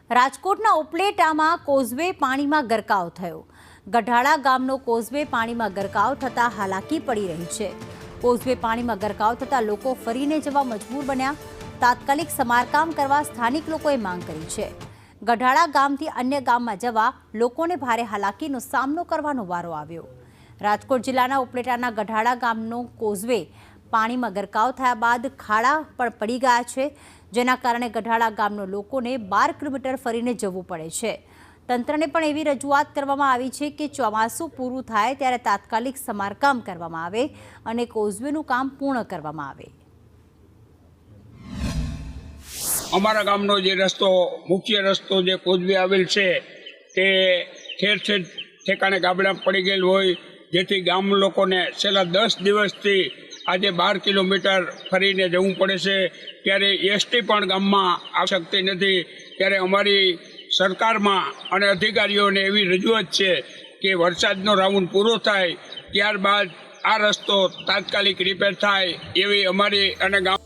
રાજકોટના ઉપલેટામાં કોઝવે પાણીમાં ગરકાવ થયો। ગઢાળા ગામનો કોઝવે પાણીમાં ગરકાવ થતાં હાલાકી પડી રહી છે। કોઝવે પાણીમાં ગરકાવ થતાં લોકો ફરીને જવા મજબૂર બન્યા। તાત્કાલિક સમારકામ કરવા સ્થાનિક લોકોએ માંગ કરી છે। ગઢાળા ગામથી અન્ય ગામમાં જવા લોકોને ભારે હાલાકીનો સામનો કરવાનો વારો આવ્યો। રાજકોટ જિલ્લાના ઉપલેટાના ગઢાળા ગામનો કોઝવે પાણીમાં ગરકાવ થયા બાદ ખાડા પણ પડી ગયા છે, જેના કારણે ગઢાળા ગામના લોકોને 12 કિલોમીટર ફરીને જવું પડે છે। તંત્રને પણ એવી રજૂઆત કરવામાં આવી છે કે ચોમાસું પૂરું થાય ત્યારે તાત્કાલિક સમારકામ કરવામાં આવે અને કોઝવેનું કામ પૂર્ણ કરવામાં આવે। અમારા ગામનો જે રસ્તો મુખ્ય રસ્તો જે કોઝવે આવેલ છે તે ઠેર ઠેર ઠેકાણે ગાબડા પડી ગયેલ હોય, જેથી ગામ લોકોને છેલ્લા 10 દિવસથી આજે 12 કિલોમીટર ફરીને જવું પડે છે। ત્યારે એસટી પણ ગામમાં આવી શકતી નથી। ત્યારે અમારી સરકારમાં અને અધિકારીઓને એવી રજૂઆત છે કે વરસાદનો રાઉન્ડ પૂરો થાય ત્યારબાદ આ રસ્તો તાત્કાલિક રિપેર થાય એવી અમારી અને ગામ